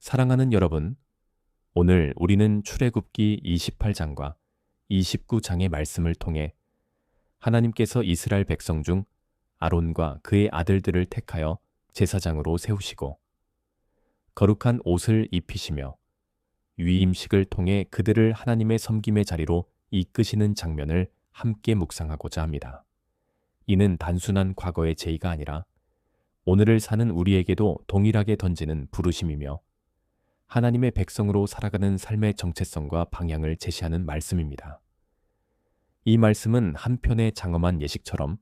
사랑하는 여러분, 오늘 우리는 출애굽기 28장과 29장의 말씀을 통해 하나님께서 이스라엘 백성 중 아론과 그의 아들들을 택하여 제사장으로 세우시고 거룩한 옷을 입히시며 위임식을 통해 그들을 하나님의 섬김의 자리로 이끄시는 장면을 함께 묵상하고자 합니다. 이는 단순한 과거의 제의가 아니라 오늘을 사는 우리에게도 동일하게 던지는 부르심이며 하나님의 백성으로 살아가는 삶의 정체성과 방향을 제시하는 말씀입니다. 이 말씀은 한편의 장엄한 예식처럼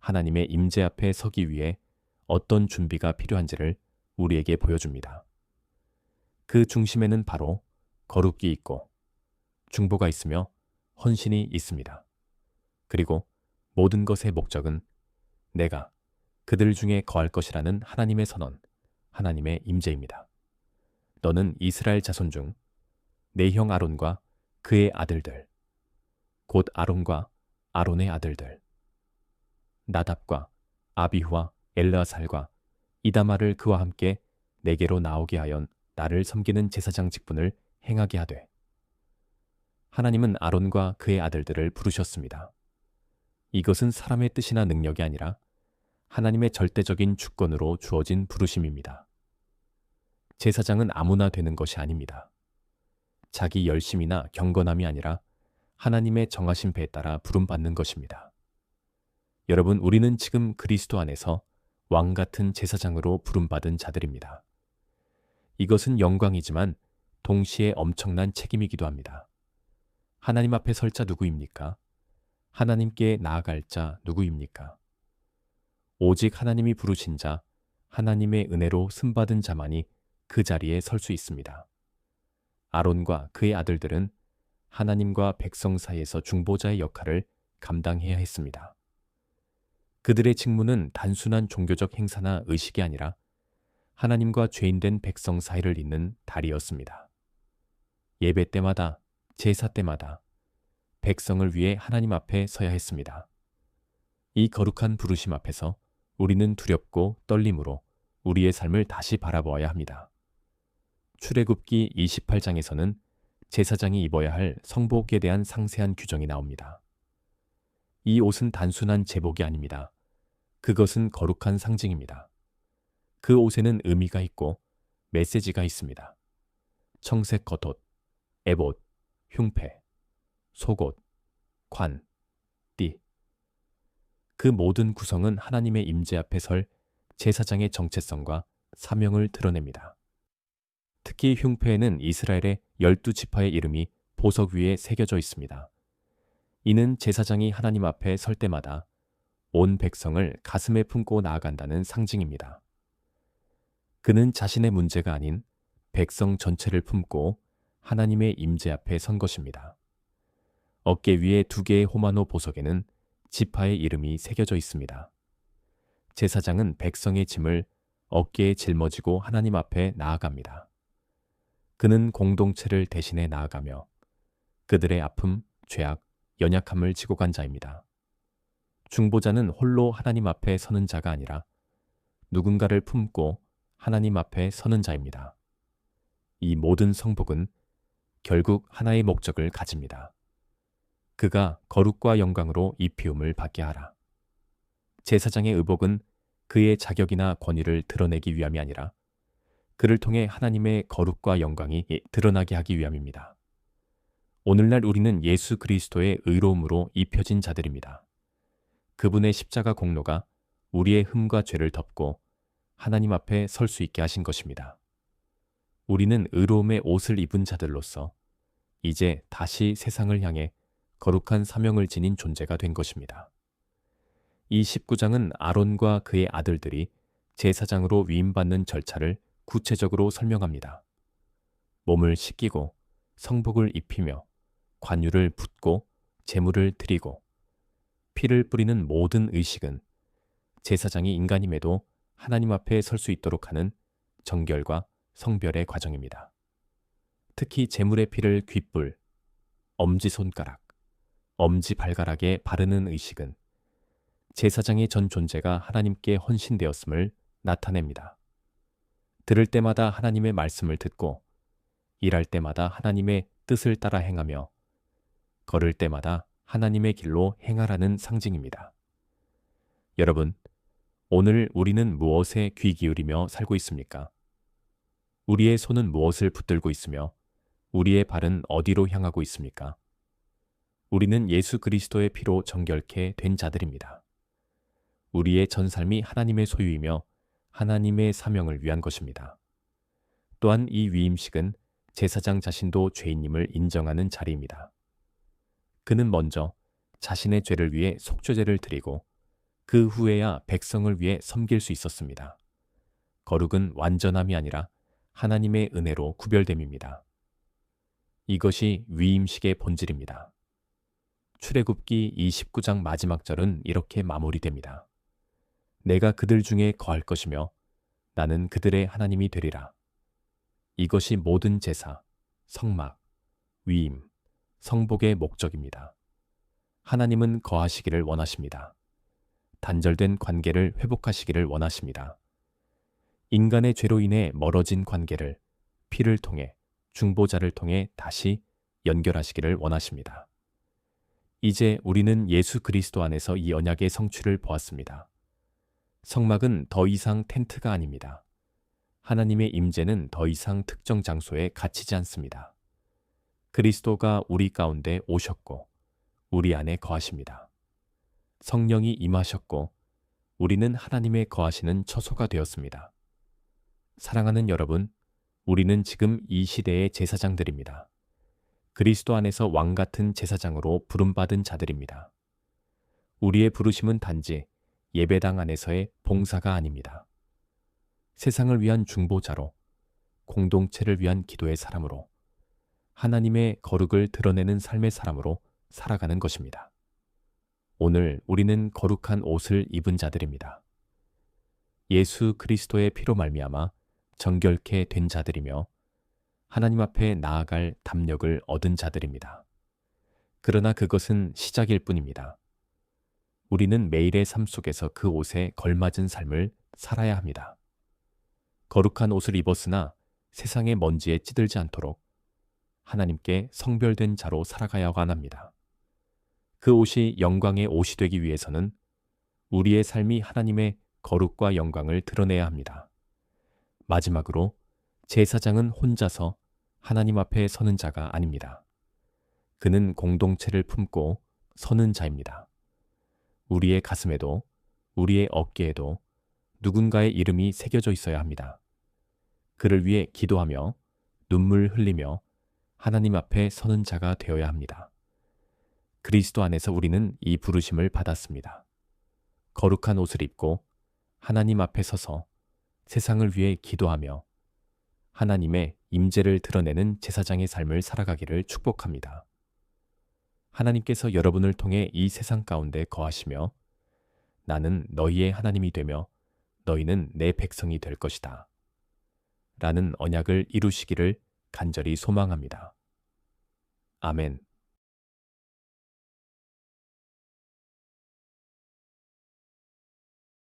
하나님의 임재 앞에 서기 위해 어떤 준비가 필요한지를 우리에게 보여줍니다. 그 중심에는 바로 거룩이 있고 중보가 있으며 헌신이 있습니다. 그리고 모든 것의 목적은 내가 그들 중에 거할 것이라는 하나님의 선언, 하나님의 임재입니다. 너는 이스라엘 자손 중 내 형 아론과 그의 아들들, 곧 아론과 아론의 아들들, 나답과 아비후와 엘르아살과 이다말을 그와 함께 내게로 나오게 하여 나를 섬기는 제사장 직분을 행하게 하되, 하나님은 아론과 그의 아들들을 부르셨습니다. 이것은 사람의 뜻이나 능력이 아니라 하나님의 절대적인 주권으로 주어진 부르심입니다. 제사장은 아무나 되는 것이 아닙니다. 자기 열심이나 경건함이 아니라 하나님의 정하신 배에 따라 부름받는 것입니다. 여러분, 우리는 지금 그리스도 안에서 왕 같은 제사장으로 부름받은 자들입니다. 이것은 영광이지만 동시에 엄청난 책임이기도 합니다. 하나님 앞에 설 자 누구입니까? 하나님께 나아갈 자 누구입니까? 오직 하나님이 부르신 자, 하나님의 은혜로 씀받은 자만이 그 자리에 설 수 있습니다. 아론과 그의 아들들은 하나님과 백성 사이에서 중보자의 역할을 감당해야 했습니다. 그들의 직무는 단순한 종교적 행사나 의식이 아니라 하나님과 죄인된 백성 사이를 잇는 다리였습니다. 예배 때마다, 제사 때마다 백성을 위해 하나님 앞에 서야 했습니다. 이 거룩한 부르심 앞에서 우리는 두렵고 떨림으로 우리의 삶을 다시 바라보아야 합니다. 출애굽기 28장에서는 제사장이 입어야 할 성복에 대한 상세한 규정이 나옵니다. 이 옷은 단순한 제복이 아닙니다. 그것은 거룩한 상징입니다. 그 옷에는 의미가 있고 메시지가 있습니다. 청색 겉옷, 에봇, 흉패, 속옷, 관, 띠. 그 모든 구성은 하나님의 임재 앞에 설 제사장의 정체성과 사명을 드러냅니다. 특히 흉패에는 이스라엘의 12지파의 이름이 보석 위에 새겨져 있습니다. 이는 제사장이 하나님 앞에 설 때마다 온 백성을 가슴에 품고 나아간다는 상징입니다. 그는 자신의 문제가 아닌 백성 전체를 품고 하나님의 임재 앞에 선 것입니다. 어깨 위에 2개의 호마노 보석에는 지파의 이름이 새겨져 있습니다. 제사장은 백성의 짐을 어깨에 짊어지고 하나님 앞에 나아갑니다. 그는 공동체를 대신해 나아가며 그들의 아픔, 죄악, 연약함을 지고 간 자입니다. 중보자는 홀로 하나님 앞에 서는 자가 아니라 누군가를 품고 하나님 앞에 서는 자입니다. 이 모든 성복은 결국 하나의 목적을 가집니다. 그가 거룩과 영광으로 이 피움을 받게 하라. 제사장의 의복은 그의 자격이나 권위를 드러내기 위함이 아니라 그를 통해 하나님의 거룩과 영광이 드러나게 하기 위함입니다. 오늘날 우리는 예수 그리스도의 의로움으로 입혀진 자들입니다. 그분의 십자가 공로가 우리의 흠과 죄를 덮고 하나님 앞에 설 수 있게 하신 것입니다. 우리는 의로움의 옷을 입은 자들로서 이제 다시 세상을 향해 거룩한 사명을 지닌 존재가 된 것입니다. 이 19장은 아론과 그의 아들들이 제사장으로 위임받는 절차를 구체적으로 설명합니다. 몸을 씻기고 성복을 입히며 관유를 붓고 제물을 드리고 피를 뿌리는 모든 의식은 제사장이 인간임에도 하나님 앞에 설 수 있도록 하는 정결과 성별의 과정입니다. 특히 제물의 피를 귓불, 엄지손가락, 엄지발가락에 바르는 의식은 제사장의 전 존재가 하나님께 헌신되었음을 나타냅니다. 들을 때마다 하나님의 말씀을 듣고 일할 때마다 하나님의 뜻을 따라 행하며 걸을 때마다 하나님의 길로 행하라는 상징입니다. 여러분, 오늘 우리는 무엇에 귀 기울이며 살고 있습니까? 우리의 손은 무엇을 붙들고 있으며 우리의 발은 어디로 향하고 있습니까? 우리는 예수 그리스도의 피로 정결케 된 자들입니다. 우리의 전 삶이 하나님의 소유이며 하나님의 사명을 위한 것입니다. 또한 이 위임식은 제사장 자신도 죄인임을 인정하는 자리입니다. 그는 먼저 자신의 죄를 위해 속죄제를 드리고 그 후에야 백성을 위해 섬길 수 있었습니다. 거룩은 완전함이 아니라 하나님의 은혜로 구별됨입니다. 이것이 위임식의 본질입니다. 출애굽기 29장 마지막 절은 이렇게 마무리됩니다. 내가 그들 중에 거할 것이며 나는 그들의 하나님이 되리라. 이것이 모든 제사, 성막, 위임, 성복의 목적입니다. 하나님은 거하시기를 원하십니다. 단절된 관계를 회복하시기를 원하십니다. 인간의 죄로 인해 멀어진 관계를 피를 통해 중보자를 통해 다시 연결하시기를 원하십니다. 이제 우리는 예수 그리스도 안에서 이 언약의 성취를 보았습니다. 성막은 더 이상 텐트가 아닙니다. 하나님의 임재는 더 이상 특정 장소에 갇히지 않습니다. 그리스도가 우리 가운데 오셨고 우리 안에 거하십니다. 성령이 임하셨고 우리는 하나님의 거하시는 처소가 되었습니다. 사랑하는 여러분, 우리는 지금 이 시대의 제사장들입니다. 그리스도 안에서 왕 같은 제사장으로 부름받은 자들입니다. 우리의 부르심은 단지 예배당 안에서의 봉사가 아닙니다. 세상을 위한 중보자로, 공동체를 위한 기도의 사람으로, 하나님의 거룩을 드러내는 삶의 사람으로 살아가는 것입니다. 오늘 우리는 거룩한 옷을 입은 자들입니다. 예수 그리스도의 피로 말미암아 정결케 된 자들이며 하나님 앞에 나아갈 담력을 얻은 자들입니다. 그러나 그것은 시작일 뿐입니다. 우리는 매일의 삶 속에서 그 옷에 걸맞은 삶을 살아야 합니다. 거룩한 옷을 입었으나 세상의 먼지에 찌들지 않도록 하나님께 성별된 자로 살아가야만 합니다. 그 옷이 영광의 옷이 되기 위해서는 우리의 삶이 하나님의 거룩과 영광을 드러내야 합니다. 마지막으로 제사장은 혼자서 하나님 앞에 서는 자가 아닙니다. 그는 공동체를 품고 서는 자입니다. 우리의 가슴에도 우리의 어깨에도 누군가의 이름이 새겨져 있어야 합니다. 그를 위해 기도하며 눈물 흘리며 하나님 앞에 서는 자가 되어야 합니다. 그리스도 안에서 우리는 이 부르심을 받았습니다. 거룩한 옷을 입고 하나님 앞에 서서 세상을 위해 기도하며 하나님의 임재를 드러내는 제사장의 삶을 살아가기를 축복합니다. 하나님께서 여러분을 통해 이 세상 가운데 거하시며 나는 너희의 하나님이 되며 너희는 내 백성이 될 것이다. 라는 언약을 이루시기를 간절히 소망합니다. 아멘.